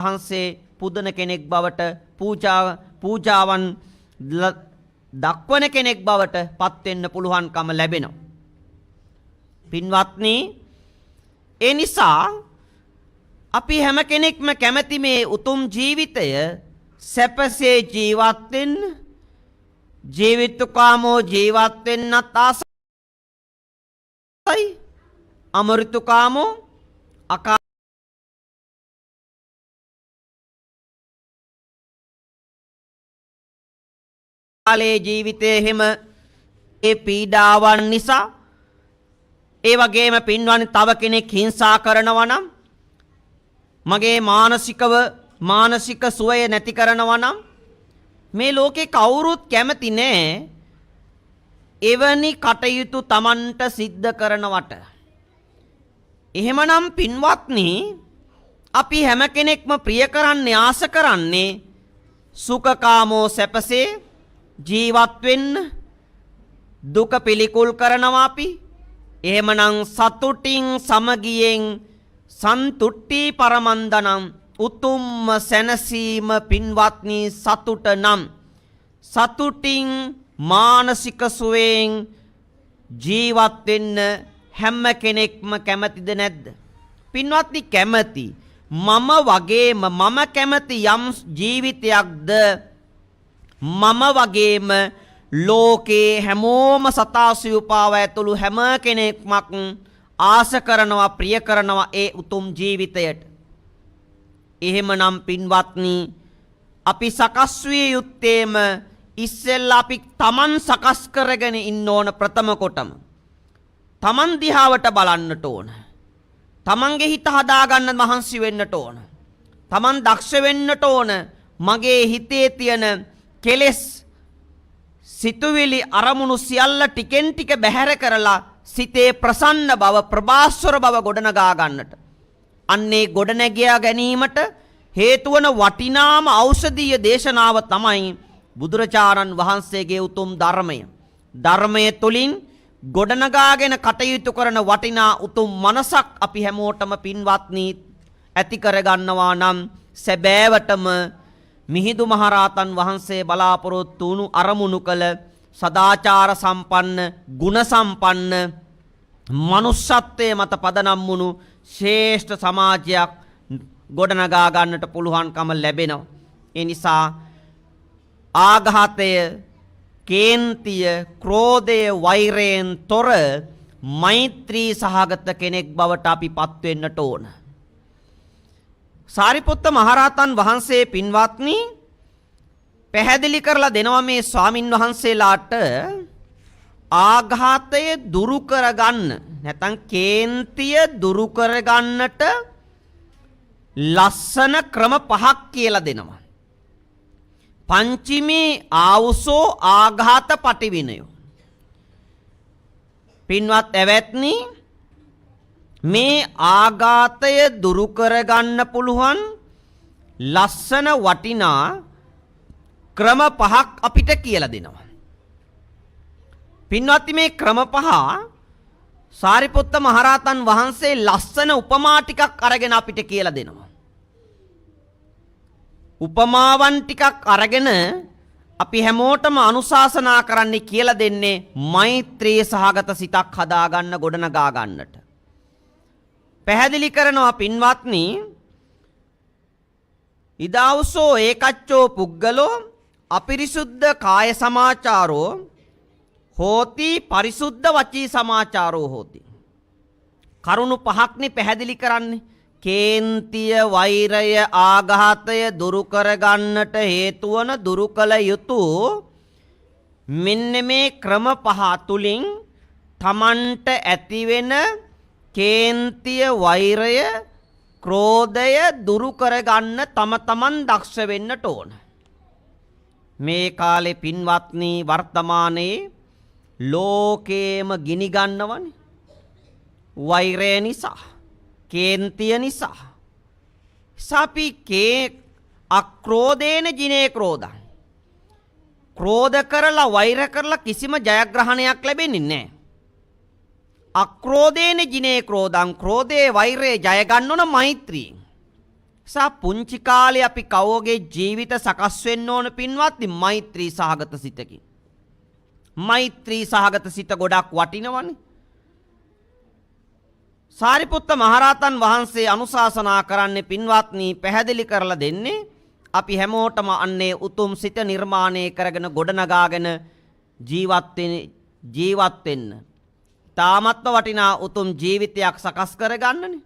වහන්සේ පුදන කෙනෙක් බවට පූජාවන් දක්වන කෙනෙක් බවට පත් වෙන්න පුළුවන්කම ලැබෙනවා. පින්වත්නි, ඒ නිසා අපි හැම කෙනෙක්ම කැමති මේ උතුම් ජීවිතය සැපසේ ජීවත් වෙන්න, ජීවිතකාමෝ ජීවත් වෙන්නත් ආසයි, අමෘතකාමෝ කාලේ ජීවිතයේ හිම ඒ පීඩාවන් නිසා, ඒ වගේම පින්වත්නි තව කෙනෙක් හිංසා කරනවා නම්, මගේ මානසික සුවය නැති කරනවා නම්, මේ ලෝකේ කවුරුත් කැමති නෑ එවැනි කටයුතු Tamanට සිද්ධ කරනවට. එහෙමනම් පින්වත්නි, අපි හැම කෙනෙක්ම ප්‍රිය කරන්නේ, ආස කරන්නේ සුඛකාමෝ සැපසේ ජීවත් වෙන්න. දුක පිළිකුල් කරනවා අපි. එහෙමනම් සතුටින් සමගියෙන් සන්තුට්ටි පරමන්දනම් උතුම්ම සැනසීම පින්වත්නි සතුට නම්, සතුටින් මානසික සුවයෙන් ජීවත් වෙන්න හැම කෙනෙක්ම කැමතිද නැද්ද? පින්වත්නි කැමති. මම වගේම මම කැමති යම් ජීවිතයක්ද මම වගේම ලෝකේ හැමෝම සතාසිව්පාව ඇතුළු හැම කෙනෙක්ම ආස කරනවා, ප්‍රිය කරනවා ඒ උතුම් ජීවිතයට. එහෙමනම් පින්වත්නි, අපි සකස් විය යුත්තේම ඉස්සෙල්ලා අපි Taman සකස් කරගෙන ඉන්න ඕන. ප්‍රථම කොටම Taman දිහාවට බලන්නට ඕන. Tamanගේ හිත හදාගන්න මහන්සි වෙන්නට ඕන. Taman දක්ෂ වෙන්නට ඕන. මගේ හිතේ තියෙන කෙලෙස් සිතුවිලි අරමුණු සියල්ල ටිකෙන් ටික බැහැර කරලා සිතේ ප්‍රසන්න බව, ප්‍රභාස්වර බව ගොඩනගා ගන්නට. අන්නේ ගොඩනැගියා ගැනීමට හේතු වන වටිනාම ඖෂධීය දේශනාව තමයි බුදුරජාණන් වහන්සේගේ උතුම් ධර්මය. ධර්මය තුලින් ගොඩනගාගෙන කටයුතු කරන වටිනා උතුම් මනසක් අපි හැමෝටම පින්වත්නි ඇති කරගන්නවා නම් සැබෑවටම මිහිඳු මහරහතන් වහන්සේ බලාපොරොත්තු වුණු අරමුණු කළ සදාචාර සම්පන්න, ගුණ සම්පන්න, මනුෂ්‍යත්වයේ මත පදනම් වුණු ශ්‍රේෂ්ඨ සමාජයක් ගොඩනගා ගන්නට පුළුවන්කම ලැබෙනවා. ඒ නිසා ආඝාතය, කේන්තිය, ක්‍රෝධය, වෛරයෙන් තොර මෛත්‍රී සහගත කෙනෙක් බවට අපි පත් වෙන්නට ඕන. සාරිපුත්ත මහරහතන් වහන්සේ පින්වත්නි පැහැදිලි කරලා දෙනවා මේ ස්වාමින් වහන්සේලාට ආඝාතය දුරු කරගන්න, නැත්නම් කේන්තිය දුරු කරගන්නට ලස්සන ක්‍රම 5ක් කියලා දෙනවා. පංචමේ ආවුසෝ ආඝාත පටිවිනය. පින්වත් ඇවැත්නි, මේ ආඝාතය දුරු කරගන්න පුළුවන් ලස්සන වටිනා ක්‍රම 5ක් අපිට කියලා දෙනවා. පින්වත්නි, මේ ක්‍රම 5 සාරිපුත්ත මහරහතන් වහන්සේ ලස්සන උපමා ටිකක් අරගෙන අපිට කියලා දෙනවා. උපමාවන් ටිකක් අරගෙන අපි හැමෝටම අනුශාසනා කරන්නේ, කියලා දෙන්නේ මෛත්‍රී සහගත සිතක් හදාගන්න, ගොඩනගා ගන්නට. පැහැදිලි කරනවා පින්වත්නි, ඉදාවුසෝ ඒකච්චෝ පුද්ගලෝ අපිරිසුද්ධ කාය සමාචාරෝ හෝති පරිසුද්ධ වචී සමාචාරෝ හෝති. කරුණු 5ක්නේ පැහැදිලි කරන්නේ. කේන්තිය, වෛරය, ආඝාතය දුරු කරගන්නට හේතු වන, දුරු කළ යුතු මෙන්න මේ ක්‍රම 5 තුලින් තමන්ට ඇතිවෙන කේන්තිය, වෛරය, ක්‍රෝධය දුරු කරගන්න තමන් දක්ෂ වෙන්නට ඕන. මේ කාලේ පින්වත්නි වර්තමානයේ ලෝකේම ගිනි ගන්නවනේ. වෛරය නිසා, කේන්තිය නිසා. සපි අක්‍රෝධේන ජිනේ ක්‍රෝධං. ක්‍රෝධ කරලා, වෛර කරලා කිසිම ජයග්‍රහණයක් ලැබෙන්නේ නැහැ. අක්‍රෝධේන ජිනේ ක්‍රෝධං. ක්‍රෝධේ, වෛරේ ජය ගන්න ඕන මෛත්‍රියෙන්. සා පුංචි කාලේ අපි කවෝගේ ජීවිත සකස් වෙන්න ඕන පින්වත්නි මෛත්‍රී සහගත සිතකින්. මෛත්‍රී සහගත සිත ගොඩක් වටිනවනේ. සාරිපුත්ත මහරහතන් වහන්සේ අනුශාසනා කරන්නේ පින්වත්නි පැහැදිලි කරලා දෙන්නේ අපි හැමෝටම අන්නේ උතුම් සිත නිර්මාණය කරගෙන ගොඩනගාගෙන ජීවත් වෙන්න. තාමත්ම වටිනා උතුම් ජීවිතයක් සකස් කරගන්නනේ.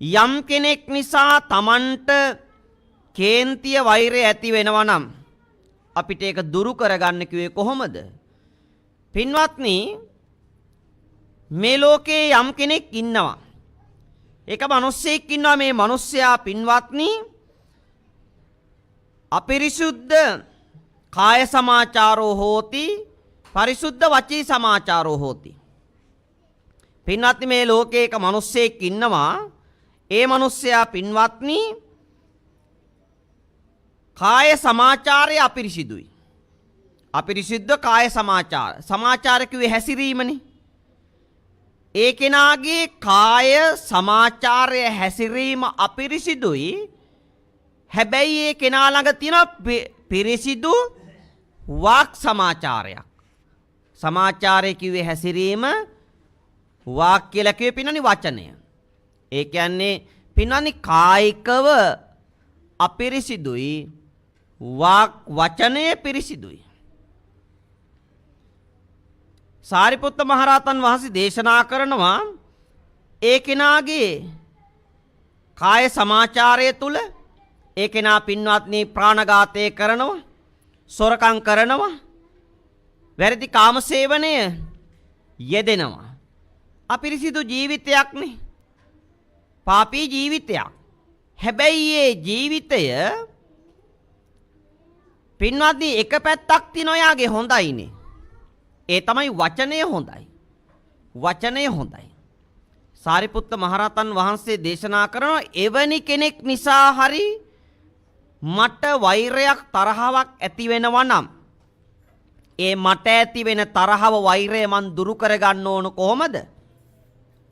යම් කෙනෙක් නිසා Tamanට කේන්තිය වෛරය ඇති වෙනවා නම් අපිට ඒක දුරු කරගන්න කිව්වේ කොහොමද? පින්වත්නි මේ ලෝකේ යම් කෙනෙක් ඉන්නවා. ඒක මිනිස්සෙක් ඉන්නවා. මේ මිනිස්සයා පින්වත්නි අපිරිසුද්ධ කාය සමාචාරෝ හෝති පරිසුද්ධ වචී සමාචාරෝ හෝති. පින්වත්නි මේ ලෝකේ එක මිනිස්සෙක් ඉන්නවා. ඒ මිනිස්සයා පින්වත්නි කාය සමාචාරය අපිරිසිදුයි. අපිරිසිද්ධ කාය සමාචාර. සමාචාර කිව්වේ හැසිරීමනේ. ඒ කෙනාගේ කාය සමාචාරය හැසිරීම අපිරිසිදුයි. හැබැයි ඒ කෙනා ළඟ තියෙන පිරිසිදු වාක් සමාචාරයක්. සමාචාරය කිව්වේ හැසිරීම, වාක් කියලා කිව්වේ පින්නනි වචනය. ඒ කියන්නේ පින්නනි කායිකව අපිරිසිදුයි, වාක් වචනය පිරිසිදුයි. සාරිපුත්ත මහරහතන් වහන්සේ දේශනා කරනවා ඒ කෙනාගේ කාය සමාචාරය තුල ඒ කෙනා පින්වත්නි ප්‍රාණඝාතය කරනවා, සොරකම් කරනවා, වැරදි කාමසේවනය යෙදෙනවා. අපිරිසිදු ජීවිතයක්නේ. පාපී ජීවිතයක්. හැබැයි මේ ජීවිතය පින්වත්නි එක පැත්තක් තියනවා යාගේ හොඳයිනේ. ඒ තමයි වචනය හොඳයි. වචනය හොඳයි. සාරිපුත්ත මහරහතන් වහන්සේ දේශනා කරනවා එවැනි කෙනෙක් නිසා හරි මට වෛරයක් තරහාවක් ඇති වෙනවා නම් ඒ මට ඇති වෙන තරහව වෛරය මන් දුරු කරගන්න ඕන කොහොමද?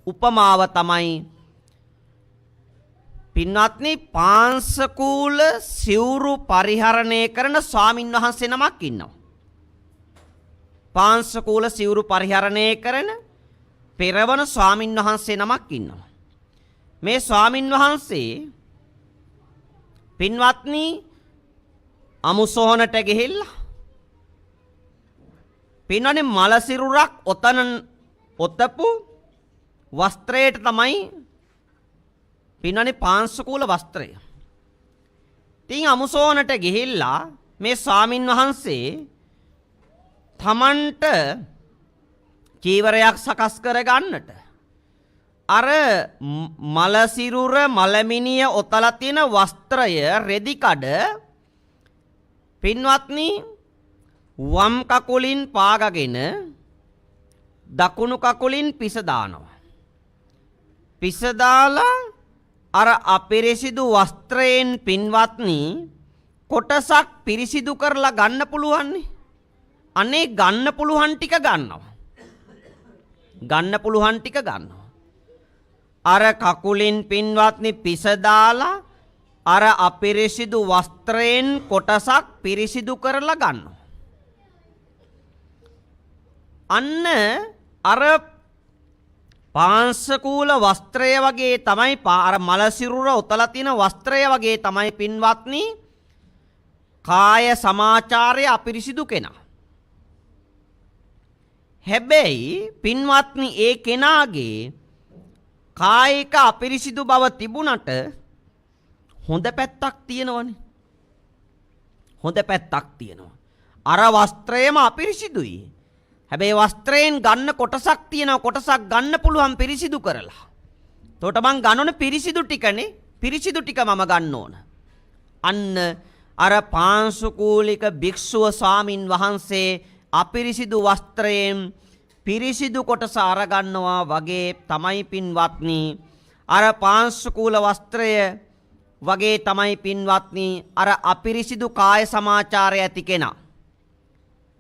උපමාව තමයි පින්වත්නි පාංශකූල සිවුරු පරිහරණය කරන ස්වාමින් වහන්සේ නමක් ඉන්නවා. පාංශකූල සිවුරු පරිහරණය කරන පෙරවන ස්වාමින් වහන්සේ නමක් ඉන්නවා. මේ ස්වාමින් වහන්සේ පින්වත්නි අමුසොහනට ගිහිල්ලා පින්වත්නි මල සිරුරක් ඔතපු වස්ත්‍රයට තමයි පින්වත්නි පාංශකූල වස්ත්‍රය. තින් අමුසොහනට ගිහිල්ලා මේ ස්වාමින් වහන්සේ තමන්ට චීවරයක් සකස් කර ගන්නට අර මලසිරුර මලමිනිය ඔතලා තියෙන වස්ත්‍රය රෙදි කඩ පින්වත්නි වම් කකුලින් පාගගෙන දකුණු කකුලින් පිස දානවා. පිස දාලා අර අපිරිසිදු වස්ත්‍රයෙන් පින්වත්නි කොටසක් පිරිසිදු කරලා ගන්න පුළුවන්නේ. අනේ ගන්න පුළුවන් ටික ගන්නවා. ගන්න පුළුවන් ටික ගන්නවා. අර කකුලින් පින්වත්නි පිස දාලා අර අපිරිසිදු වස්ත්‍රයෙන් කොටසක් පිරිසිදු කරලා ගන්නවා. අන්න අර පාංශකූල වස්ත්‍රය වගේ තමයි අර මල සිරුර ඔතලා තියෙන වස්ත්‍රය වගේ තමයි පින්වත්නි කාය සමාචාරය අපිරිසිදු කෙනා. හැබැයි පින්වත්නි ඒ කෙනාගේ කායික අපිරිසිදු බව තිබුණට හොඳ පැත්තක් තියෙනවනේ. හොඳ පැත්තක් තියෙනවා. අර වස්ත්‍රයම අපිරිසිදුයි. හැබැයි වස්ත්‍රයෙන් ගන්න කොටසක් තියෙනවා. කොටසක් ගන්න පුළුවන් පිරිසිදු කරලා. එතකොට මං ගන්නෝනේ පිරිසිදු ටිකනේ. පිරිසිදු ටික මම ගන්න ඕන. අන්න අර පාංශුකූලික භික්ෂුව ස්වාමින් වහන්සේ අපිරිසිදු වස්ත්‍රයෙන් පිරිසිදු කොටස අරගන්නවා වගේ තමයි පින්වත්නි අර පාංශුකූල වස්ත්‍රය වගේ තමයි පින්වත්නි අර අපිරිසිදු කාය සමාචාරය ඇති කෙනා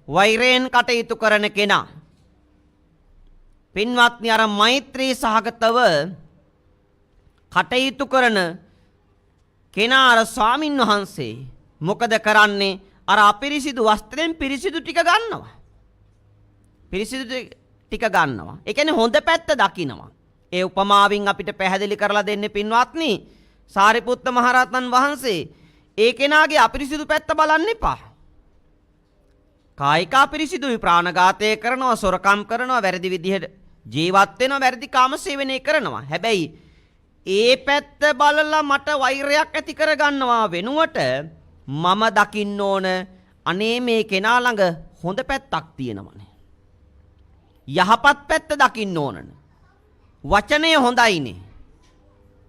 වෛරයෙන් කටයුතු කරන කෙනා පින්වත්නි අර මෛත්‍රී සහගතව කටයුතු කරන කෙනා අර ස්වාමින් වහන්සේ මොකද කරන්නේ? අර අපිරිසිදු වස්ත්‍රයෙන් පිරිසිදු ටික ගන්නවා. පිරිසිදු ටික ගන්නවා. ඒ කියන්නේ හොඳ පැත්ත දකිනවා. ඒ උපමාවෙන් අපිට පැහැදිලි කරලා දෙන්නේ පින්වත්නි, සාරිපුත්ත මහරහතන් වහන්සේ ඒ කෙනාගේ අපිරිසිදු පැත්ත බලන්න එපා. කායික අපිරිසිදුයි, ප්‍රාණඝාතය කරනවා, සොරකම් කරනවා, වැරදි විදිහට ජීවත් වෙනවා, වැරදි කාමසේවනය කරනවා. හැබැයි ඒ පැත්ත බලලා මට වෛරයක් ඇති කරගන්නවා වෙනුවට මම දකින්න ඕන අනේ මේ කෙනා ළඟ හොඳ පැත්තක් තියෙනවනේ. යහපත් පැත්ත දකින්න ඕනනේ. වචනය හොඳයිනේ.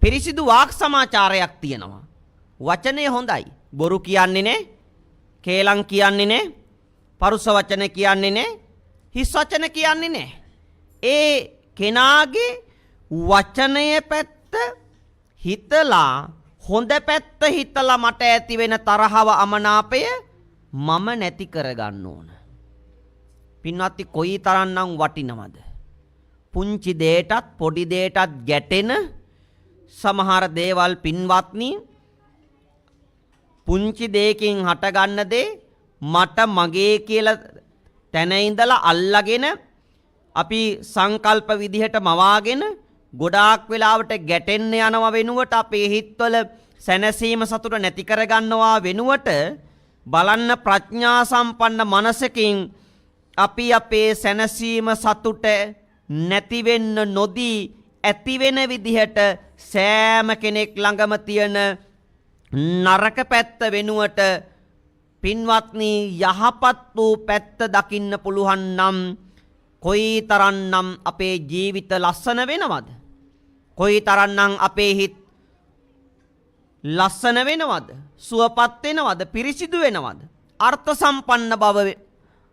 පිරිසිදු වාක් සමාචාරයක් තියෙනවා. වචනය හොඳයි. බොරු කියන්නේ නේ. කේලම් කියන්නේ නේ. පරුස වචන කියන්නේ නේ. හිස් වචන කියන්නේ නේ. ඒ කෙනාගේ වචනය පැත්ත හිතලා හොඳ පැත්ත හිතලා මට ඇති වෙන තරහව අමනාපය මම නැති කරගන්න ඕන. පින්වත්නි කොයි තරම්නම් වටිනවද? පුංචි දෙයටත් පොඩි දෙයටත් ගැටෙන සමහර දේවල් පින්වත්නි, පුංචි දෙයකින් හටගන්න දේ මට මගේ කියලා තැන ඉඳලා අල්ලගෙන අපි සංකල්ප විදිහට මවාගෙන ගොඩාක් වෙලාවට ගැටෙන්න යනවා වෙනුවට අපේ හිතවල සැනසීම සතුට නැති කරගන්නවා වෙනුවට බලන්න ප්‍රඥා සම්පන්න මනසකින් අපි අපේ සැනසීම සතුට නැති වෙන්න නොදී ඇති වෙන විදිහට සෑම කෙනෙක් ළඟම තියෙන නරක පැත්ත වෙනුවට පින්වත්නි යහපත් වූ පැත්ත දකින්න පුළුවන් නම් කොයි තරම්නම් අපේ ජීවිත ලස්සන වෙනවද? කොයි තරම්නම් අපේ හිත ලස්සන වෙනවද? සුවපත් වෙනවද? පිරිසිදු වෙනවද? අර්ථ සම්පන්න බව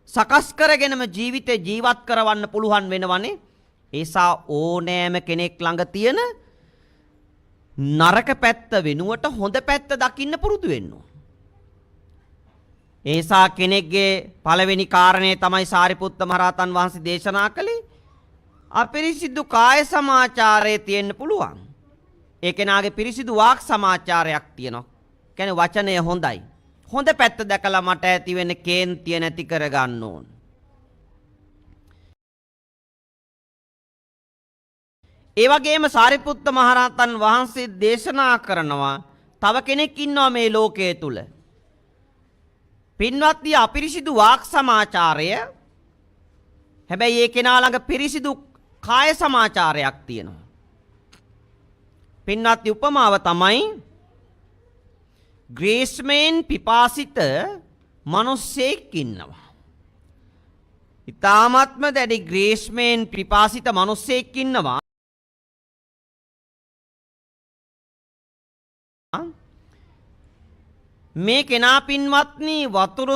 සකස් කරගෙනම ජීවිතේ ජීවත් කරවන්න පුළුවන් වෙනවනේ. ඒසා ඕනෑම කෙනෙක් ළඟ තියෙන නරක පැත්ත වෙනුවට හොඳ පැත්ත දකින්න පුරුදු වෙන්න ඕන. ඒසා කෙනෙක්ගේ පළවෙනි කාරණේ තමයි සාරිපුත්ත මහරහතන් වහන්සේ දේශනා කළේ අපිරිසිදු කාය සමාචාරයේ තියෙන්න පුළුවන්. ඒ කෙනාගේ පිරිසිදු වාක් සමාචාරයක් තියෙනවා. කියන්නේ වචනය හොඳයි. හොඳ පැත්ත දැකලා මට ඇති වෙන කේන්තිය නැති කරගන්න ඕන. ඒ වගේම සාරිපුත්ත මහරහතන් වහන්සේ දේශනා කරනවා තව කෙනෙක් ඉන්නවා මේ ලෝකයේ තුල. පින්වත්නි අපිරිසිදු වාක් සමාචාරය හැබැයි ඒ කෙනා ළඟ පිරිසිදු කාය සමාචාරයක් තියෙනවා. පින්වත්නි උපමාව තමයි ග්‍රීස්මෙන් පිපාසිත මිනිසෙක් ඉන්නවා. ඊ타ත්ම දැඩි ග්‍රීස්මෙන් පිපාසිත මිනිසෙක් ඉන්නවා. මේ කෙනා පින්වත්නි වතුර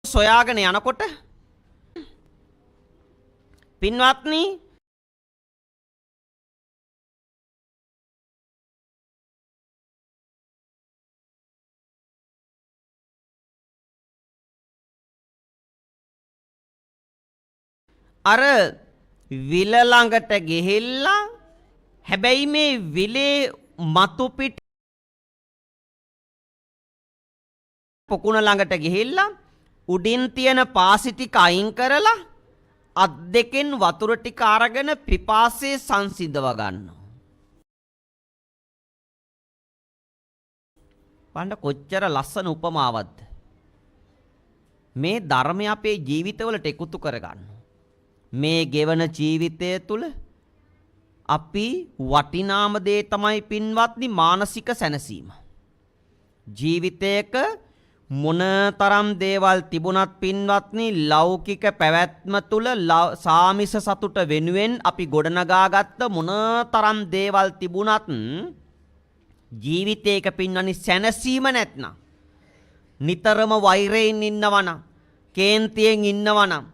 සොයාගෙන යනකොට පින්වත්නි අර විල ළඟට ගිහිල්ලා හැබැයි මේ විලේ මතු පිට පොකුණ ළඟට ගිහිල්ලා උඩින් තියෙන පාසි ටික අයින් කරලා අත් දෙකෙන් වතුර ටික අරගෙන පිපාසය සංසිඳව ගන්නවා. බලන්න කොච්චර ලස්සන උපමාවක්ද. මේ ධර්මය අපේ ජීවිතවලට එකතු කරගන්න. මේ ගෙවන ජීවිතය තුළ අපි වටිනාම දේ තමයි පින්වත්නි මානසික සැනසීම. ජීවිතයක මොනතරම් දේවල් තිබුණත් පින්වත්නි ලෞකික පැවැත්ම තුළ සාමිස සතුට වෙනුවෙන් අපි ගොඩනගාගත්ත මොනතරම් දේවල් තිබුණත් ජීවිතයක පින්වත්නි සැනසීම නැත්නම් නිතරම වෛරයෙන් ඉන්නවනම් කේන්තියෙන් ඉන්නවනම්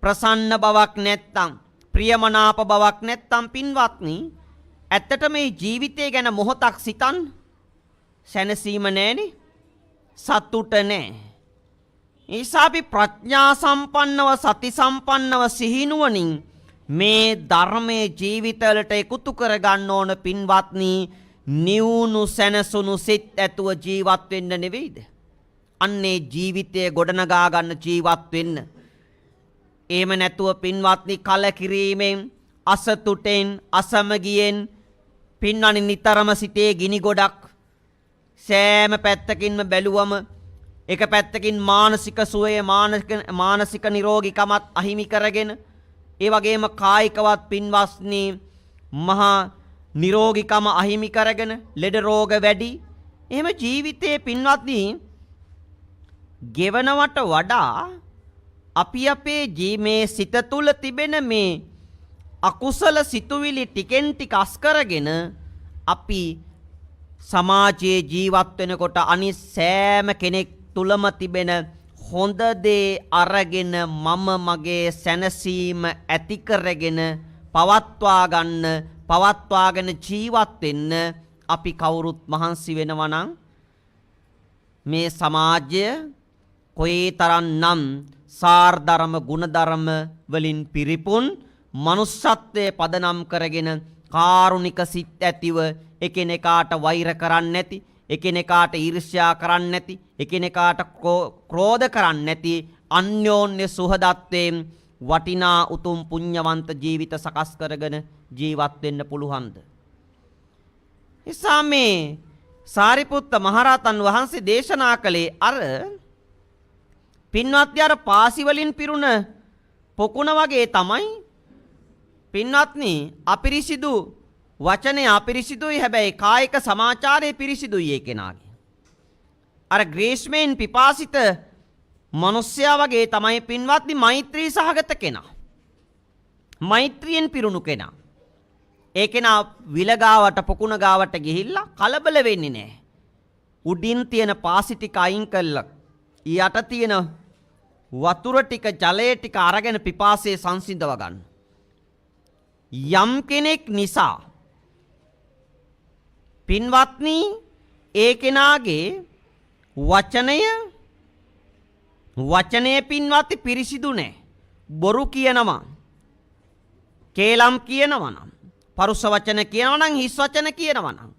ප්‍රසන්න බවක් නැත්තම් ප්‍රියමනාප බවක් නැත්තම් පින්වත්නි ඇත්තට මේ ජීවිතය ගැන මොහොතක් සිතන් සැනසීම නැනේ සතුට නැහැ. නිසා අපි ප්‍රඥා සම්පන්නව සති සම්පන්නව සිහිනුවණින් මේ ධර්මයේ ජීවිතවලට එකතු කර ගන්න ඕන පින්වත්නි නිවුණු සැනසුණු සිත් ඇතුව ජීවත් වෙන්න නෙවෙයිද? අන්නේ ජීවිතය ගොඩනගා ගන්න ජීවත් වෙන්න. එහෙම නැතුව පින්වත්නි කලකිරීමෙන් අසතුටෙන් අසමගියෙන් පින්වත්නි නිතරම සිතේ ගිනි ගොඩක් සෑම පැත්තකින්ම බැලුවම එක පැත්තකින් මානසික සුවය මානසික නිරෝගීකමත් අහිමි කරගෙන ඒ වගේම කායිකවත් පින්වත්නි මහා නිරෝගීකම අහිමි කරගෙන ලෙඩ රෝග වැඩි. එහෙම ජීවිතයේ පින්වත්නි ගෙවනවට වඩා අපි අපේ ජීමේ සිත තුළ තිබෙන මේ අකුසල සිතුවිලි ටිකෙන් ටික අස් කරගෙන අපි සමාජයේ ජීවත් වෙනකොට අනිත් සෑම කෙනෙක් තුලම තිබෙන හොඳ දේ අරගෙන මම මගේ සැනසීම ඇති කරගෙන පවත්වාගෙන ජීවත් වෙන්න අපි කවුරුත් මහන්සි වෙනවා නම් මේ සමාජය කොයිතරම්නම් සාරධර්ම ගුණධර්ම වලින් පිරිපුන් මනුස්සත්වයේ පදනම් කරගෙන කාරුණික සිත් ඇතිව එකිනෙකාට වෛර කරන්නේ නැති එකිනෙකාට ඊර්ෂ්‍යා කරන්නේ නැති එකිනෙකාට ක්‍රෝධ කරන්නේ නැති අන්‍යෝන්‍ය සුහදත්වයෙන් වටිනා උතුම් පුණ්‍යවන්ත ජීවිත සකස් කරගෙන ජීවත් වෙන්න පුළුවන්ද? එසා මේ සාරිපුත්ත මහරහතන් වහන්සේ දේශනා කළේ අර පින්වත්නි අර පාසි වලින් පිරුණ පොකුණ වගේ තමයි පින්වත්නි අපිරිසිදු වචනේ අපිරිසිදුයි හැබැයි කායික සමාචාරයේ පිරිසිදුයි ඒ කෙනාගේ. අර ග්‍රීෂ්මයෙන් පිපාසිත මිනිසයා වගේ තමයි පින්වත්නි මෛත්‍රී සහගත කෙනා. මෛත්‍රියෙන් පිරුණු කෙනා. ඒ කෙනා විල ගාවට පොකුණ ගාවට ගිහිල්ලා කලබල වෙන්නේ නැහැ. උඩින් තියෙන පාසි ටික අයින් කළා. යට තියෙන වතුර ටික ජලය ටික අරගෙන පිපාසයේ සංසිඳව ගන්න. යම් කෙනෙක් නිසා පින්වත්නි ඒ කෙනාගේ වචනය පින්වත්නි පිරිසිදු නැහැ. බොරු කියනවා. කේලම් කියනවා නම් පරුස වචන කියනවා නම් හිස් වචන කියනවා නම්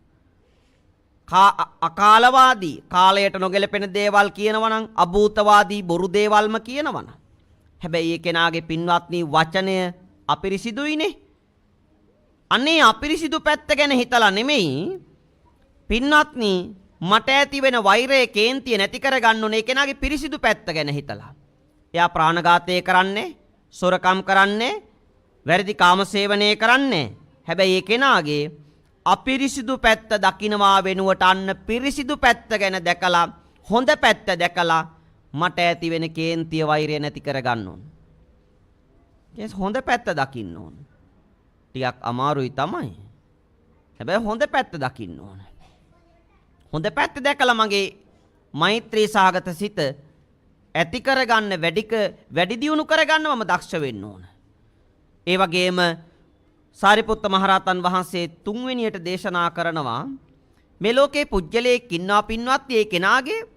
අකාලවාදී කාලයට නොගැලපෙන දේවල් කියනවා නම් අභූතවාදී බොරු දේවල්ම කියනවා නම් හැබැයි ඒ කෙනාගේ පින්වත්නි වචනය අපිරිසිදුයිනේ. අනේ අපිරිසිදු පැත්ත ගැන හිතලා නෙමෙයි පින්වත්නි මට ඇති වෙන වෛරය කේන්තිය නැති කරගන්න ඕනේ කෙනාගේ පිරිසිදු පැත්ත ගැන හිතලා. එයා ප්‍රාණඝාතය කරන්නේ, සොරකම් කරන්නේ, වැරදි කාමසේවනය කරන්නේ. හැබැයි ඒ කෙනාගේ අපිරිසිදු පැත්ත දකින්නවා වෙනුවට අන්න පිරිසිදු පැත්ත ගැන දැකලා හොඳ පැත්ත දැකලා මට ඇති වෙන කේන්තිය වෛරය නැති කරගන්න ඕන. ඒ හොඳ පැත්ත දකින්න ඕන. ටිකක් අමාරුයි තමයි. හැබැයි හොඳ පැත්ත දකින්න ඕන. හොඳ පැත්ත දැකලා මගේ මෛත්‍රී සහගත සිත ඇති කරගන්න වැඩි දියුණු කරගන්න මම දක්ෂ වෙන්න ඕන. ඒ වගේම සාරිපුත්ත මහරහතන් වහන්සේ තුන්වෙනියට දේශනා කරනවා මේ ලෝකේ පුජ්‍යලයක් ඉන්නවා පින්වත්නි ඒ කෙනාගේ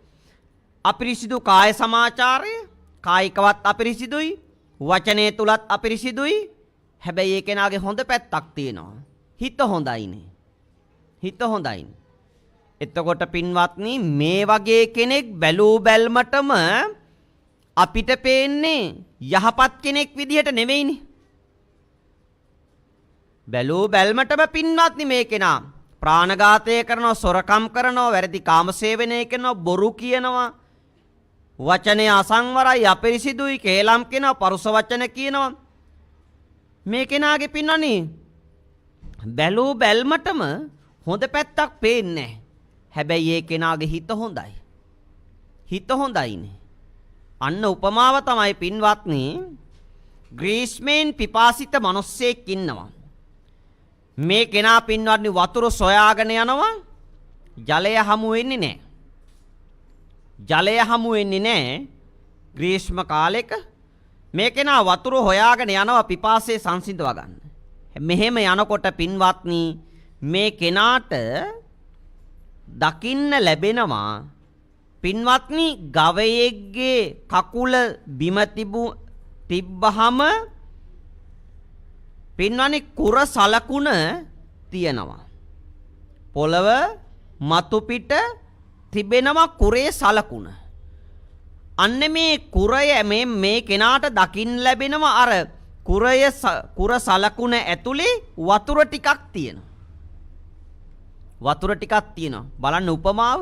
අපිරිසිදු කාය සමාචාරය කායිකවත් අපිරිසිදුයි වචනේ තුලත් අපිරිසිදුයි හැබැයි ඒ කෙනාගේ හොඳ පැත්තක් තියෙනවා හිත හොඳයිනේ හිත හොඳයිනේ එතකොට පින්වත්නි මේ වගේ කෙනෙක් බැලූ බැල්මටම අපිට පේන්නේ යහපත් කෙනෙක් විදිහට නෙවෙයිනේ බැලූ බැල්මටම පින්වත්නි මේ කෙනා ප්‍රාණඝාතය කරනවා සොරකම් කරනවා වැරදි කාමසේවනය කරනවා බොරු කියනවා වචනේ අසංවරයි අපිරිසිදුයි කේලම් කියනවා පරුස වචන කියනවා මේ කෙනාගේ පින්වත්නි බැලූ බැල්මටම හොඳ පැත්තක් පේන්නේ හැබැයි ඒ කෙනාගේ හිත හොඳයිනේ අන්න උපමාව තමයි පින්වත්නි ග්‍රීස්මෙන් පිපාසිත මිනිස්සෙක් ඉන්නවා මේ කෙනා පින්වත්නි වතුර සොයාගෙන යනවා ජලය හමු වෙන්නේ නැහැ ග්‍රීෂ්ම කාලෙක මේ කෙනා වතුර හොයාගෙන යනවා පිපාසය සංසිඳව ගන්න. මෙහෙම යනකොට පින්වත්නි මේ කෙනාට දකින්න ලැබෙනවා පින්වත්නි ගවයෙක්ගේ කකුල බිම තිබ්බහම පින්වන්නේ කුර සලකුණ තියෙනවා. පොළව මතු පිට තිබෙනවා කුරේ සලකුණ. අන්න මේ කුරය මේ කෙනාට දකින්න ලැබෙනවා අර කුර සලකුණ ඇතුලේ වතුර ටිකක් තියෙනවා. වතුර ටිකක් තියෙනවා. බලන්න උපමාව.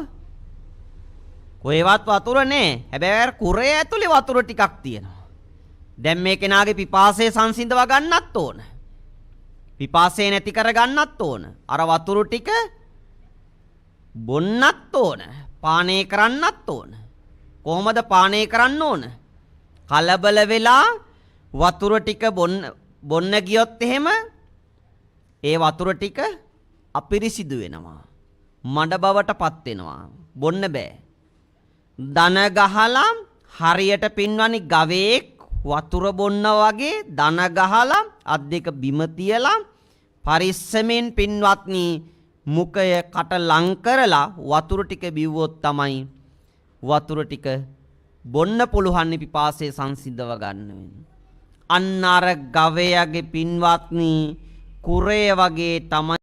කොහෙවත් වතුර නැහැ. හැබැයි කුරේ ඇතුලේ වතුර ටිකක් තියෙනවා. දැන් මේ කෙනාගේ පිපාසය සංසිඳව ගන්නත් ඕන. පිපාසය නැති කර ගන්නත් ඕන. අර වතුර ටික බොන්නත් ඕන. පානය කරන්නත් ඕන. කොහොමද පානය කරන්න ඕන? කලබල වෙලා වතුර ටික බොන්න ගියොත් එහෙම ඒ වතුර ටික අපිරිසිදු වෙනවා. මඩ බවට පත් වෙනවා. බොන්න බෑ. දන ගහලා හරියට පින්වන්නේ ගවයෙක් වතුර බොන්න වගේ දන ගහලා අත් දෙක බිම තියලා පරිස්සමෙන් පින්වත්නි මුඛය කට ලං කරලා වතුර ටික බිව්වොත් තමයි වතුර ටික බොන්න පුළුවන් පිපාසය සංසිඳව ගන්න වෙන්නේ. අන්න අර ගවයාගේ පින්වත්නි කුරය වගේ තමයි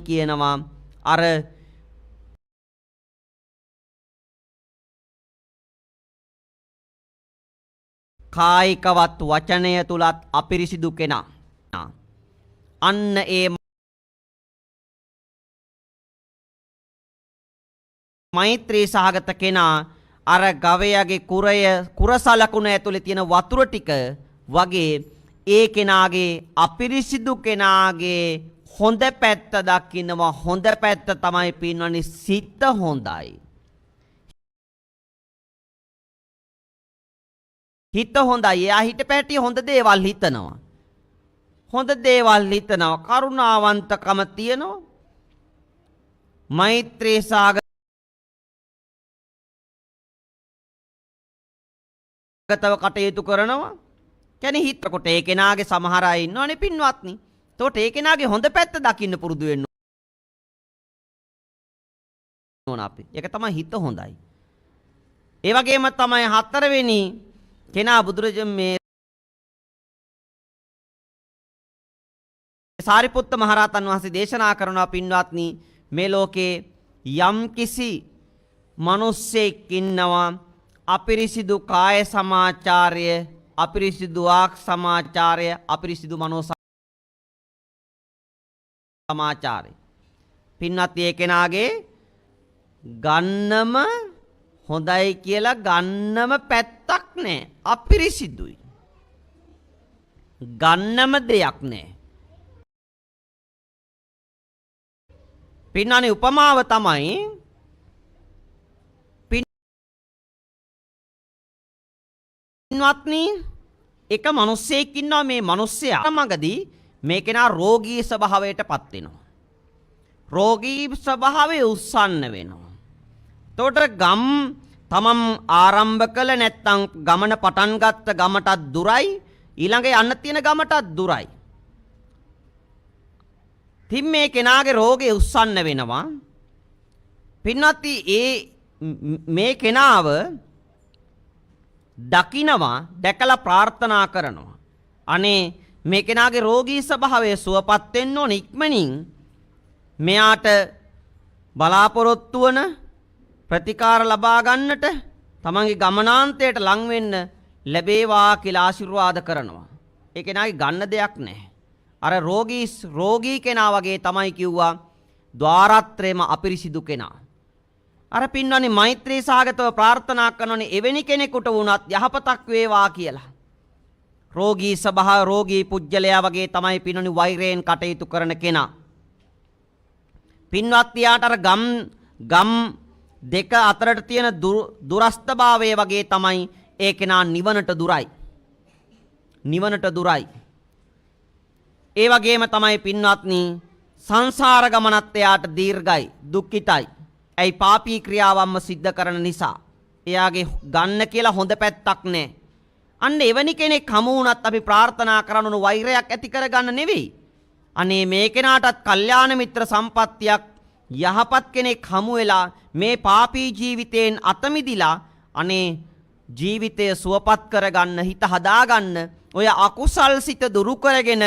කියනවා අර කායිකවත් වචනය තුලත් අපිරිසිදු කෙනා. අන්න ඒ මෛත්‍රී සහගත කෙනා අර ගවයාගේ කුරසලකුණ ඇතුලේ තියෙන වතුර ටික වගේ ඒ කෙනාගේ අපිරිසිදු කෙනාගේ හොඳ පැත්ත දකින්නවා. හොඳ පැත්ත තමයි පින්වන්නේ සිත හොඳයි. හිත හොඳයි. එයා හිත පැටි හොඳ දේවල් හිතනවා. හොඳ දේවල් හිතනවා. කරුණාවන්තකම තියෙනවා. මෛත්‍රී සාගතව කටයුතු කරනවා. කියන්නේ හිතකොට ඒ කෙනාගේ සමහර අය ඉන්නවනේ පින්වත්නි. එතකොට ඒ කෙනාගේ හොඳ පැත්ත දකින්න පුරුදු වෙන්න ඕන අපි. ඒක තමයි හිත හොඳයි. ඒ වගේම තමයි හතරවෙනි කෙනා බුදුරජාණන් මේ සාරිපුත්ත මහරහතන් වහන්සේ දේශනා කරනවා පින්වත්නි මේ ලෝකේ යම් කිසි මිනිස්සෙක් ඉන්නවා අපිරිසිදු කාය සමාචාරය, අපිරිසිදු වාක් සමාචාරය, අපිරිසිදු මනෝ සමාචාරය. පින්වත් ඒ කෙනාගේ ගන්නම හොඳයි කියලා ගන්නම පැත්තක් නැහැ. අපිරිසිදුයි. ගන්නම දෙයක් නැහැ. පින්නනේ උපමාව තමයි පින්වත්නි එක මිනිස්සෙක් ඉන්නවා. මේ මිනිස්සයා මගදී මේ කෙනා රෝගී ස්වභාවයටපත් වෙනවා. රෝගී ස්වභාවය උස්සන්න වෙනවා. එතකොට තමන් ආරම්භ කළ නැත්නම් ගමන පටන් ගත්ත ගමටත් දුරයි, ඊළඟ යන්න තියෙන ගමටත් දුරයි. තින් මේ කෙනාගේ රෝගේ උස්සන්න වෙනවා. පින්වත්නි මේ කෙනාව දකිනවා, දැකලා ප්‍රාර්ථනා කරනවා. අනේ මේ කෙනාගේ රෝගී ස්වභාවය සුවපත් වෙන්න ඕන ඉක්මනින් මෙයාට බලාපොරොත්තු වන ප්‍රතිකාර ලබා ගන්නට තමන්ගේ ගමනාන්තයට ලං වෙන්න ලැබේවා කියලා ආශිර්වාද කරනවා. ඒ කෙනාගේ ගන්න දෙයක් නැහැ. අර රෝගී කෙනා වගේ තමයි කිව්වා ద్వාරත්‍රයම අපිරිසිදු කෙනා. අර පින්වන්නේ මෛත්‍රී සහගතව ප්‍රාර්ථනා කරනෝනේ එවැනි කෙනෙකුට වුණත් යහපතක් වේවා කියලා. රෝගී ස්වභාව රෝගී පුජ්‍යලයා වගේ තමයි පින්වන්නේ වෛරයෙන් කටයුතු කරන කෙනා. පින්වත් යාට අර ගම් දෙක අතරට තියෙන දුරස්ථභාවය වගේ තමයි ඒ කෙනා නිවනට දුරයි. නිවනට දුරයි. ඒ වගේම තමයි පින්වත්නි සංසාර ගමනත් එයාට දීර්ඝයි, දුක්ඛිතයි. ඇයි පාපී ක්‍රියාවන්ම සිද්ධ කරන නිසා. එයාගේ ගන්න කියලා හොඳ පැත්තක් නැහැ. අන්න එවැනි කෙනෙක් හමු වුණත් අපි ප්‍රාර්ථනා කරනු වෛරයක් ඇති කරගන්න නෙවෙයි. අනේ මේ කෙනාටත් කල්යාණ මිත්‍ර සම්පත්තියක් යහපත් කෙනෙක් හමු වෙලා මේ පාපී ජීවිතයෙන් අත මිදිලා අනේ ජීවිතය සුවපත් කරගන්න හිත හදාගන්න ඔය අකුසල් සිත දුරු කරගෙන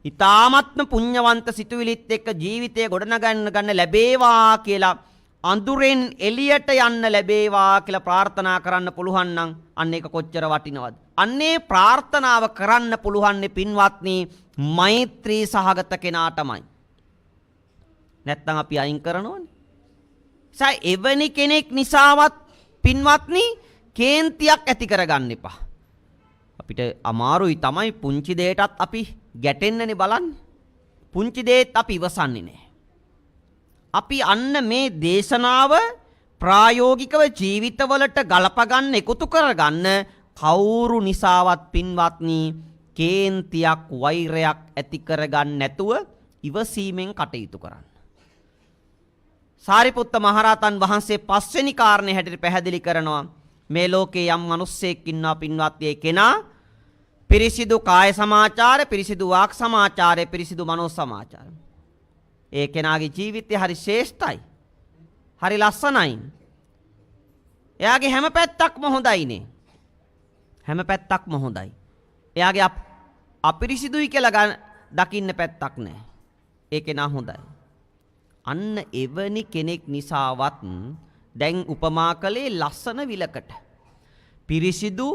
ඊ타මත්ම පුණ්‍යවන්ත සිතුවිලිත් එක්ක ජීවිතය ගොඩනගන්න ලැබේවා කියලා අඳුරෙන් එළියට යන්න ලැබේවා කියලා ප්‍රාර්ථනා කරන්න පුළුවන් නම් අන්න ඒක කොච්චර වටිනවද? අන්නේ ප්‍රාර්ථනාව කරන්න පුළුවන්නේ පින්වත්නි මෛත්‍රී සහගත කෙනාටමයි. නැත්තම් අපි අයින් කරනවනේ. එවැනි කෙනෙක් නිසාවත් පින්වත්නි කේන්තියක් ඇති කරගන්න එපා. අපිට අමාරුයි තමයි පුංචි දෙයටත් අපි ගැටෙන්නනේ බලන්න. පුංචි දෙයත් අපි ඉවසන්නේ නැහැ. අපි අන්න මේ දේශනාව ප්‍රායෝගිකව ජීවිතවලට ගලපගන්න එකතු කරගන්න කවුරු නිසාවත් පින්වත්නි කේන්තියක් වෛරයක් ඇති කරගන්න නැතුව ඉවසීමෙන් කටයුතු කරන්න. සාරිපුත්ත මහරහතන් වහන්සේ පස්වෙනි කාරණේ හැටියට පැහැදිලි කරනවා මේ ලෝකේ යම් මිනිස්සෙක් ඉන්නවා පින්වත්නි ඒ කෙනා පිරිසිදු කාය සමාචාර, පිරිසිදු වාක් සමාචාරය, පිරිසිදු මනෝ සමාචාරය. ඒ කෙනාගේ ජීවිතය හරි ශ්‍රේෂ්ඨයි. හරි ලස්සනයි. එයාගේ හැම පැත්තක්ම හොඳයිනේ. හැම පැත්තක්ම හොඳයි. එයාගේ අපිරිසිදුයි කියලා දකින්න පැත්තක් නැහැ. ඒ කෙනා හොඳයි. අන්න එවැනි කෙනෙක් නිසාවත් දැන් උපමා කළේ ලස්සන විලකට. පිරිසිදු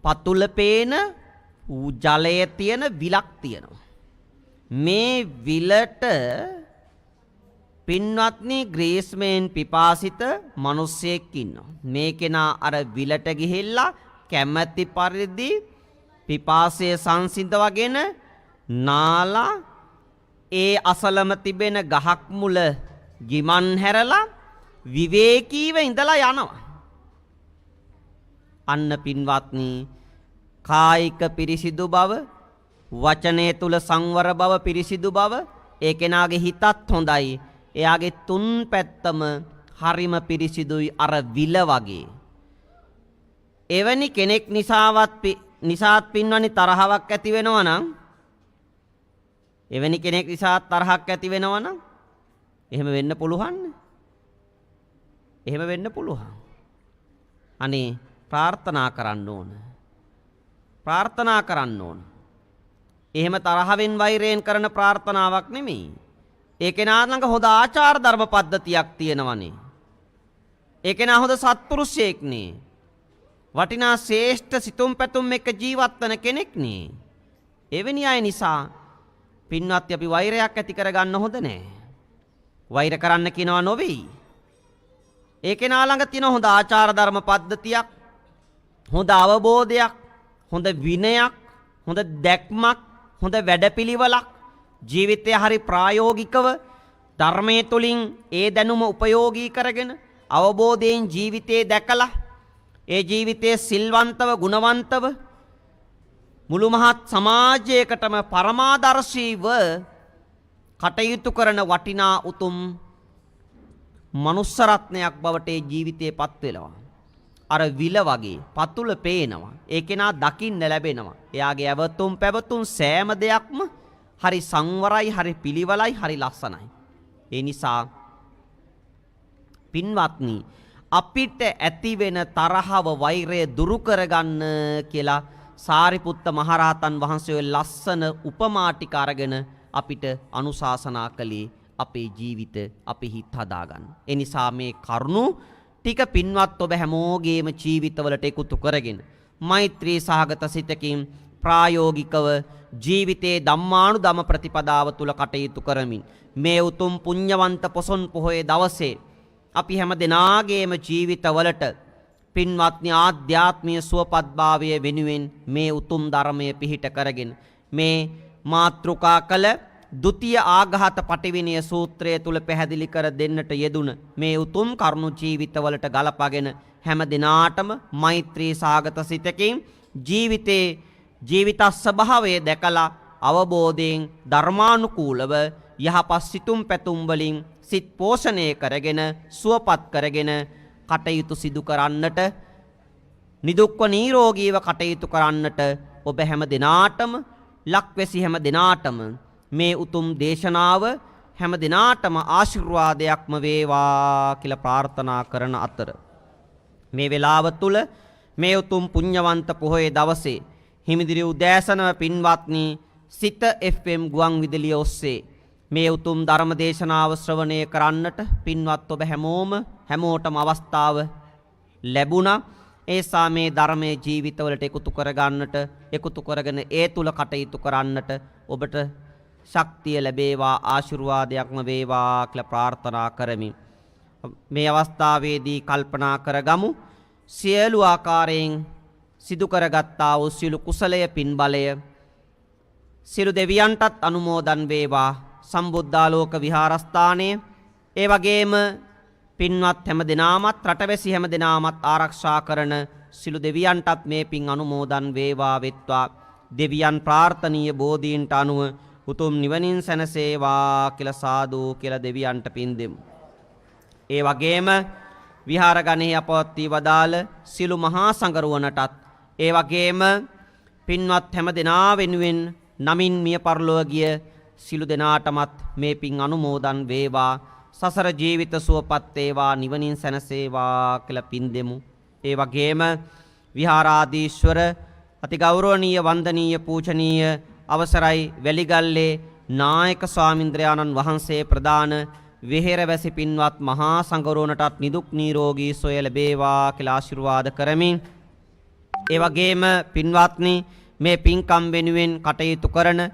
පතුල පේන ජලයේ තියෙන විලක් තියෙනවා. මේ විලට පින්වත්නි ග්‍රීස්මෙන් පිපාසිත මිනිස්සෙක් ඉන්නවා. මේ කෙනා අර විලට ගිහිල්ලා කැමැති පරිදි පිපාසය සංසිඳවගෙන නාලා ඒ අසලම තිබෙන ගහක් මුල ගිමන් හැරලා විවේකීව ඉඳලා යනවා. අන්න පින්වත්නි කායික පිරිසිදු බව, වචනය තුල සංවර බව, පිරිසිදු බව ඒ කෙනාගේ හිතත් හොඳයි. එයාගේ තුන් පැත්තම හරිම පිරිසිදුයි අර විල වගේ. එවැනි කෙනෙක් නිසාත් පින්වත්නි තරහවක් ඇති වෙනවා නම් එවැනි කෙනෙක් නිසා තරහක් ඇති වෙනවා නම් එහෙම වෙන්න පුළුවන්. එහෙම වෙන්න පුළුවන්. අනේ ප්‍රාර්ථනා කරන්න ඕන. ප්‍රාර්ථනා කරන්න ඕන. එහෙම තරහවෙන් වෛරයෙන් කරන ප්‍රාර්ථනාවක් නෙමෙයි. ඒ කෙනා ළඟ හොඳ ආචාර ධර්ම පද්ධතියක් තියෙනවනේ. ඒ කෙනා හොඳ සත්පුරුෂයෙක් නේ. වටිනා ශ්‍රේෂ්ඨ සිතුම් පැතුම් එක්ක ජීවත් වන කෙනෙක් නේ. එවැනි අය නිසා පින්වත්නි අපි වෛරයක් ඇති කරගන්න හොඳ නෑ. වෛර කරන්න කියනවා නොවේයි. ඒ කෙනා ළඟ තියෙන හොඳ ආචාර ධර්ම පද්ධතියක්, හොඳ අවබෝධයක්, හොඳ විනයක්, හොඳ දැක්මක්, හොඳ වැඩපිළිවෙලක්, ජීවිතය හරි ප්‍රායෝගිකව ධර්මයේ තුලින් ඒ දැනුම උපයෝගී කරගෙන අවබෝධයෙන් ජීවිතේ දැකලා ඒ ජීවිතයේ සිල්වන්තව ගුණවන්තව මුළු මහත් සමාජයකටම පරමාදර්ශීව කටයුතු කරන වටිනා උතුම් මනුස්ස රත්නයක් බවට ඒ ජීවිතේ පත් වෙනවා. අර විල වගේ පතුල පේනවා. ඒ කෙනා දකින්න ලැබෙනවා. එයාගේ ඇවතුම් පැවතුම් සෑම දෙයක්ම හරි සංවරයි, හරි පිළිවෙලයි, හරි ලස්සනයි. ඒ නිසා පින්වත්නි අපිට ඇති වෙන තරහව වෛරය දුරු කරගන්න කියලා සාරිපුත්ත මහරහතන් වහන්සේ ලස්සන උපමා ටික අරගෙන අපිට අනුශාසනා කළේ අපේ ජීවිත අපේ හිත හදාගන්න. ඒ නිසා මේ කරුණු ටික පින්වත් ඔබ හැමෝගේම ජීවිතවලට එකතු කරගෙන මෛත්‍රී සහගත සිතකින් ප්‍රායෝගිකව ජීවිතයේ ධම්මානුධම ප්‍රතිපදාව තුල කටයුතු කරමින් මේ උතුම් පුණ්‍යවන්ත පොසොන් පොහොයේ දවසේ අපි හැම දෙනාගේම ජීවිතවලට පින්වත්නි ආධ්‍යාත්මීය සුවපත්භාවය වෙනුවෙන් මේ උතුම් ධර්මයේ පිහිට කරගෙන මේ මාත්‍රිකා කළ ဒုတိ ය ආඝාත පටිවිණය සූත්‍රය තුල පැහැදිලි කර දෙන්නට යෙදුන මේ උතුම් කරුණු ජීවිතවලට ගලපගෙන හැම දිනාටම මෛත්‍රී සාගත සිතකින් ජීවිත ස්වභාවය දැකලා අවබෝධයෙන් ධර්මානුකූලව යහපත් සිතුම් පැතුම් වලින් සිත පෝෂණය කරගෙන සුවපත් කරගෙන කටයුතු සිදු කරන්නට නිදුක්ව නිරෝගීව කටයුතු කරන්නට ඔබ හැම දිනාටම ලක්වැසි හැම දිනාටම මේ උතුම් දේශනාව හැම දිනාටම ආශිර්වාදයක්ම වේවා කියලා ප්‍රාර්ථනා කරන අතර මේ වෙලාව තුල මේ උතුම් පුණ්‍යවන්ත පොහොය දවසේ හිමිදිරි උදෑසනව පින්වත්නි සිත FM ගුවන් විදුලිය ඔස්සේ මේ උතුම් ධර්ම දේශනාව ශ්‍රවණය කරන්නට පින්වත් ඔබ හැමෝටම අවස්ථාව ලැබුණා. ඒ සාමේ ධර්මයේ ජීවිතවලට එකතු කරගන්නට එකතු කරගෙන ඒ තුල කටයුතු කරන්නට ඔබට ශක්තිය ලැබේවා ආශිර්වාදයක්ම වේවා කියලා ප්‍රාර්ථනා කරමි. මේ අවස්ථාවේදී කල්පනා කරගමු සියලු ආකාරයෙන් සිදු කරගත්තා වූ සියලු කුසලය පින්බලය සියලු දෙවියන්ටත් අනුමෝදන් වේවා. සම්බුද්ධාලෝක විහාරස්ථානයේ ඒ වගේම පින්වත් හැම දෙනාමත් රටවැසි හැම දෙනාමත් ආරක්ෂා කරන සිළු දෙවියන්ටත් මේ පින් අනුමෝදන් වේවා වෙත්වා. දෙවියන් ප්‍රාර්ථනීය බෝධීන්ට අනුව උතුම් නිවනින් සැනසේවා කියලා සාදු කියලා දෙවියන්ට පින් දෙමු. ඒ වගේම විහාරගණෙහි අපවත්වී වදාළ සිළු මහා සංඝරුවනටත් ඒ වගේම පින්වත් හැම දෙනා වෙනුවෙන් නමින් මිය පරලොව ගිය සිළු දෙනාටමත් මේ පින් අනුමෝදන් වේවා. සසර ජීවිත සුවපත් වේවා නිවනින් සැනසේවා කියලා පින් දෙමු. ඒ වගේම විහාරාධීශ්වර අතිගෞරවනීය වන්දනීය පූජනීය අවසරයි වැලිගල්ලේ නායක ස්වාමින්ද්‍රයාණන් වහන්සේ ප්‍රදාන විහෙරවැසි පින්වත් මහා සංඝරුවනටත් නිදුක් නිරෝගී සුවය ලැබේවා කියලා ආශිර්වාද කරමින් ඒ වගේම පින්වත්නි මේ පින්කම් වෙනුවෙන් කටයුතු කරන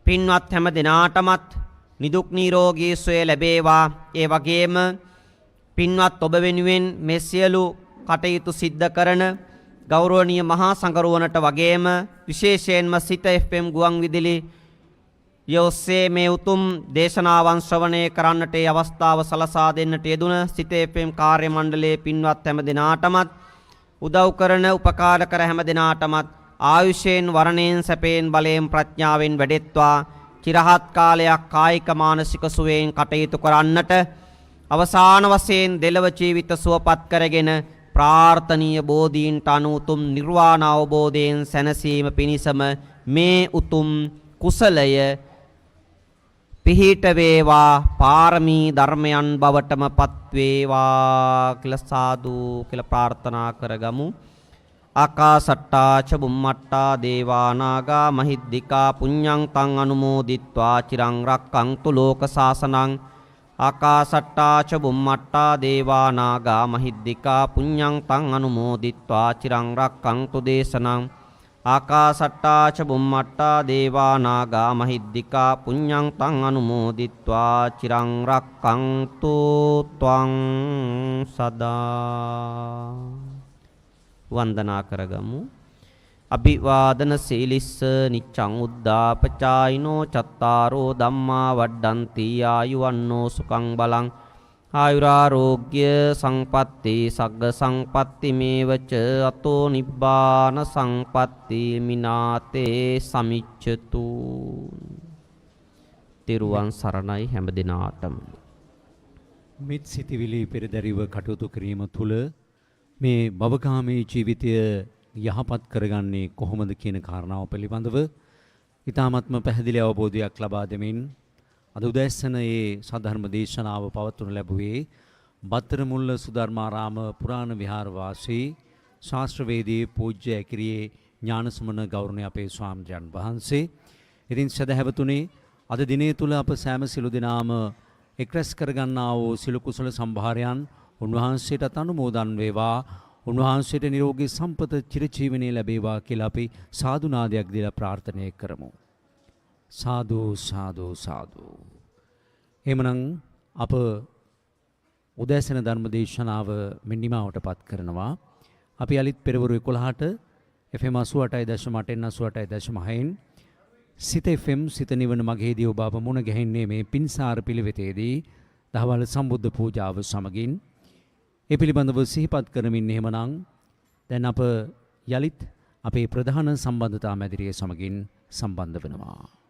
පින්වත් හැම දෙනාටමත් නිදුක් නිරෝගී සුවය ලැබේවා. ඒ වගේම පින්වත් ඔබ වෙනුවෙන් මේ සියලු කටයුතු සිද්ධ කරන ගෞරවනීය මහා සංඝරුවනට වගේම විශේෂයෙන්ම සිත FM ගුවන් විදුලි යොස්සේ මේ උතුම් දේශනාවන් ශ්‍රවණය කරන්නට ඒ අවස්ථාව සලසා දෙන්නට යෙදුන සිත FM කාර්ය මණ්ඩලයේ පින්වත් හැම දෙනාටමත් උදව් කරන උපකාර කර හැම දෙනාටමත් ආයුෂයෙන් වරණයෙන් සැපයෙන් බලයෙන් ප්‍රඥාවෙන් වැඩෙත්වා. චිරහත් කාලයක් කායික මානසික සුවයෙන් කටයුතු කරන්නට අවසාන වශයෙන් දෙලව ජීවිත සුවපත් කරගෙන ප්‍රාර්ථනීය බෝධීන්ට අනුතුම් නිර්වාණ අවබෝධයෙන් සැනසීම පිණිසම මේ උතුම් කුසලය පිහිට වේවා පාරමී ධර්මයන් බවටම පත් වේවා කියලා සාදු කියලා ප්‍රාර්ථනා කරගමු. ආකාසට්ටා ච බුම්මට්ටා දේවා නාග මහිද්దికා පුඤ්ඤං තං අනුමෝදිත්වා චිරං රක්ඛන්තු ලෝක සාසනං. ආකාසට්ටා ච බුම්මට්ටා දේවා නාග මහිද්దికා පුඤ්ඤං තං අනුමෝදිත්වා චිරං රක්ඛන්තු දේශනං. ආකාසට්ටා ච බුම්මට්ටා දේවා නාග මහිද්దికා පුඤ්ඤං තං අනුමෝදිත්වා චිරං රක්ඛන්තු ත්වං සදා. වන්දනා කරගමු. අභිවාදන සීලිස්ස නිච්ඡං උද්ධාපචායිනෝ චත්තාරෝ ධම්මා වඩ්ඩಂತಿ ආයුවන්නෝ සුඛං බලං ආයුරාෝග්‍ය සංපත්ති සග්ග සංපත්ති මේවච අතෝ නිබ්බාන සංපත්ති මිනාතේ සමිච්ඡතු. තිරුවන් සරණයි හැම දිනාටම. මිත් සිටිවිලි පෙරදරිව කටයුතු කිරීම තුළ මේ භවගාමී ජීවිතය යහපත් කරගන්නේ කොහොමද කියන කාරණාව පිළිබඳව ඊ타ත්ම පැහැදිලි අවබෝධයක් ලබා දෙමින් අද උදෑසන මේ සද්ධර්ම දේශනාව පවත්වනු ලැබුවේ බත්තරමුල්ල සුධර්මාරාම පුරාණ විහාර වාසී ශාස්ත්‍රවේදී පූජ්‍ය ඇකිරියේ ඥානසුමන ගෞරවනීය අපේ ස්වාමීන් වහන්සේ. ඉතින් සදහැවතුනි අද දිනේ තුල අප සෑම සිළු දෙනාම එක්රැස් කරගන්නා වූ සිළු කුසල සම්භාරයන් උන්වහන්සේට අනුමෝදන් වේවා. උන්වහන්සේට නිරෝගී සම්පත චිරජීවනයේ ලැබේවා කියලා අපි සාදු නාදයක් දීලා ප්‍රාර්ථනා කරමු. සාදු සාදු සාදු. එhmenan අප උදෑසන ධර්ම දේශනාව මෙන්නිමාවටපත් කරනවා. අපි අලිත් පෙරවරු 11ට FM 88.8 88.6 සිත FM සිත නිවන මගේදී ඔබ අප මුණ ගැහෙන්නේ මේ පින්සාර පිළිවෙතේදී දහවල් සම්බුද්ධ පූජාව සමගින් ඒ පිළිබඳව සිහිපත් කරමින් එහෙමනම් දැන් අප යලිත් අපේ ප්‍රධාන සම්බන්ධතා මැදිරිය සමගින් සම්බන්ධ වෙනවා.